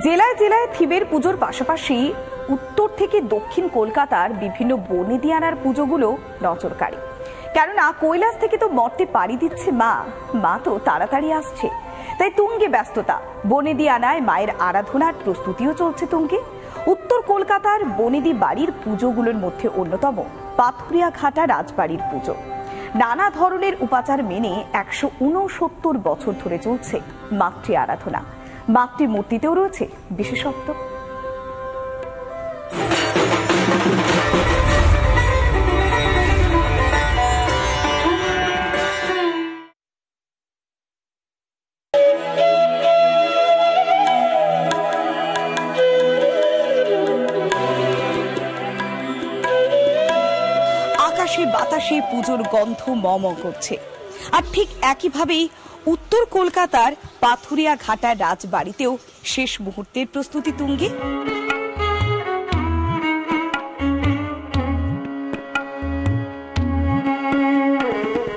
জেলায় জেলায় থিবের পুজোর পাশাপাশি উত্তর থেকে দক্ষিণ কলকাতার বিভিন্ন বনেদিয়ানার পুজোগুলো নজরকাড়ি। কেননা কৈলাস থেকে তো মর্তে পাড়ি দিচ্ছে মা তো তাড়াতাড়ি আসছে, তাই তুঙ্গে ব্যস্ততা। বনেদিয়ানায় মায়ের আরাধনার প্রস্তুতিও চলছে তুঙ্গে। উত্তর কলকাতার বনেদি বাড়ির পুজোগুলোর মধ্যে অন্যতম পাথুরিয়া ঘাটা রাজবাড়ির পুজো। নানা ধরনের উপাচার মেনে ১৬৯ বছর ধরে চলছে মাতৃ আরাধনা। মাতৃ মূর্তিতেও রয়েছে বিশেষত্ব। আকাশে বাতাসে পুজোর গন্ধ মম করছে। আর ঠিক একইভাবেই উত্তর কলকাতার পাথুরিয়া ঘাটা রাজবাড়িতেও শেষ মুহূর্তের প্রস্তুতি তুঙ্গে।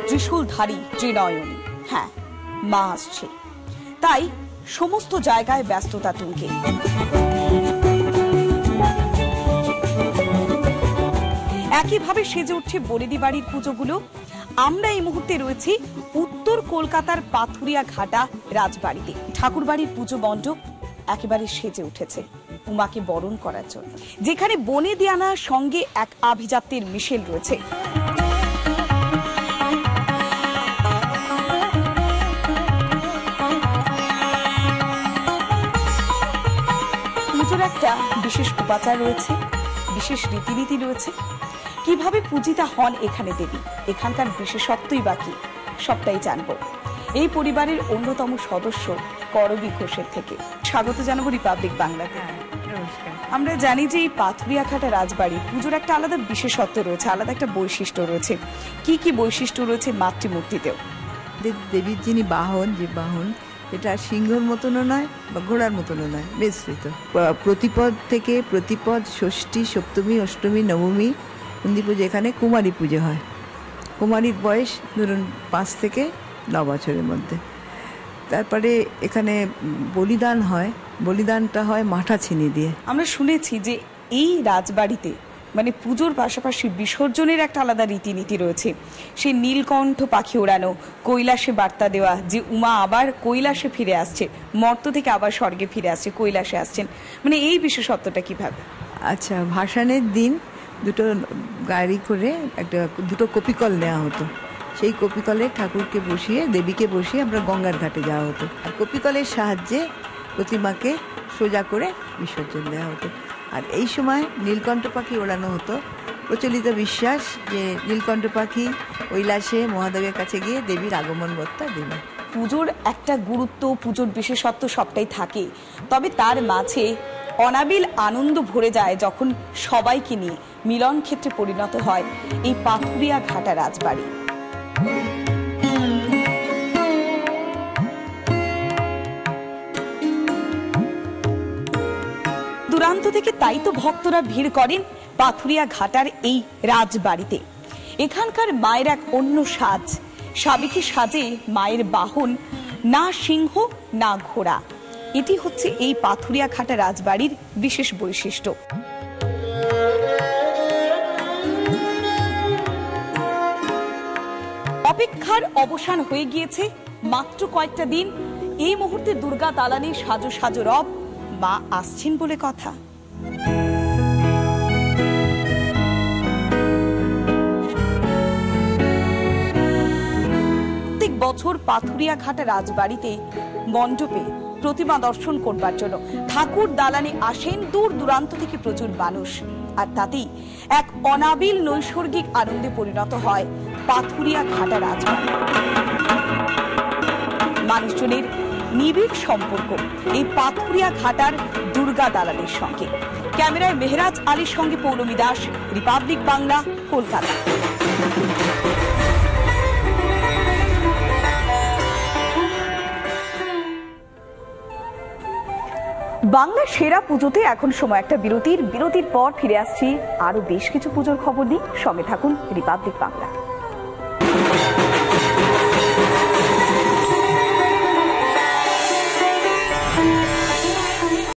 ত্রিশূলধারী ত্রিনয়নী, হ্যাঁ, মা আসছে, তাই সমস্ত জায়গায় ব্যস্ততা তুঙ্গে। একইভাবে সেজে উঠছে বনেদি বাড়ির পুজোগুলো। আমরা এই মুহূর্তে রয়েছি উত্তর কলকাতার পাথুরিয়া ঘাটা রাজবাড়িতে। ঠাকুর বাড়ির পুজো মণ্ডপ একেবারে সেজে উঠেছে উমাকে বরণ করার জন্য, যেখানে বনেদিয়ানার সঙ্গে এক আভিজাত্যের মিশেল রয়েছে। পুজোর একটা বিশেষ উপাচার রয়েছে, বিশেষ রীতিনীতি রয়েছে। কিভাবে পূজিতা হন এখানে দেবী, এখানকার বিশেষত্বই বাকি, সবটাই জানবো এই পরিবারের অন্যতম সদস্য করবী ঘোষের থেকে। স্বাগত জানাবো রিপাবলিক বাংলাতে। আমরা জানি যে এই পাথুরিয়া ঘাটা রাজবাড়ি পুজোর একটা আলাদা বিশেষত্ব রয়েছে, আলাদা একটা বৈশিষ্ট্য রয়েছে। কি কি বৈশিষ্ট্য রয়েছে মাতৃমূর্তিতেও? দেবীর যিনি বাহন, যে বাহন এটা সিংহর মতনও নয় বা ঘোড়ার মতনও নয়, মিশ্রিত। প্রতিপদ থেকে প্রতিপদ, ষষ্ঠী, সপ্তমী, অষ্টমী, নবমী নন্দী পুজো, এখানে কুমারী পুজো হয়। কুমারীর বয়স ধরুন ৫ থেকে ৯ বছরের মধ্যে। তারপরে এখানে বলিদান হয়, বলিদানটা হয় মাঠা ছিনি দিয়ে। আমরা শুনেছি যে এই রাজবাড়িতে মানে পুজোর পাশাপাশি বিসর্জনের একটা আলাদা রীতিনীতি রয়েছে। সেই নীলকণ্ঠ পাখি ওড়ানো, কৈলাসে বার্তা দেওয়া যে উমা আবার কৈলাসে ফিরে আসছে, মর্ত থেকে আবার স্বর্গে ফিরে আসছে, কৈলাসে আসছেন, মানে এই বিশেষত্বটা কিভাবে? আচ্ছা, ভাসানের দিন দুটো গাড়ি করে দুটো কপিকল নেওয়া হতো। সেই কপিকলে ঠাকুরকে বসিয়ে, দেবীকে বসিয়ে আমরা গঙ্গার ঘাটে যাওয়া হতো। আর কপিকলের সাহায্যে প্রতিমাকে সোজা করে বিসর্জন দেওয়া হতো। আর এই সময় নীলকণ্ঠ পাখি ওড়ানো হতো। প্রচলিত বিশ্বাস যে নীলকণ্ঠ পাখি কৈলাসে মহাদেবের কাছে গিয়ে দেবীর আগমন বার্তা দেবে। পুজোর একটা গুরুত্ব, পুজোর বিশেষত্ব সবটাই থাকে, তবে তার মাঝে অনাবিল আনন্দ ভরে যায় যখন সবাইকে নিয়ে মিলন ক্ষেত্রে পরিণত হয় এই পাথুরিয়া ঘাটা রাজবাড়ি। দূরান্ত থেকে তাই তো ভক্তরা ভিড় করেন পাথুরিয়া ঘাটার এই রাজবাড়িতে। এখানকার মায়ের এক অন্য সাজ, সাবেকি সাজে মায়ের বাহন না সিংহ না ঘোড়া। এটি হচ্ছে এই পাথুরিয়া ঘাটা রাজবাড়ির বিশেষ বৈশিষ্ট্য। অপেক্ষার অবসান হয়ে গিয়েছে মাত্র কয়েকটা দিন। এই মুহূর্তে দুর্গা দালানে সাজো সাজো রব, মা আসছেন বলে কথা। প্রত্যেক বছর পাথুরিয়া ঘাটা রাজবাড়িতে মণ্ডপে প্রতিমা দর্শন করবার জন্য ঠাকুর দালানে আসেন দূর দূরান্ত থেকে প্রচুর মানুষ। আর তাতেই এক অনাবিল নৈসর্গিক আনন্দে পরিণত হয় পাথুরিয়া ঘাটা রাজবাড়ি। মানুষজনের নিবিড় সম্পর্ক এই পাথুরিয়া ঘাটার দুর্গা দালানের সঙ্গে। ক্যামেরায় মেহরাজ আলীর সঙ্গে পৌলমী দাস, রিপাবলিক বাংলা, কলকাতা। বাংলা সেরা পুজোতে এখন সময় একটা বিরতির পর ফিরে আসছি আরো বেশ কিছু পুজোর খবর নিয়ে। সঙ্গে থাকুন রিপাবলিক বাংলা।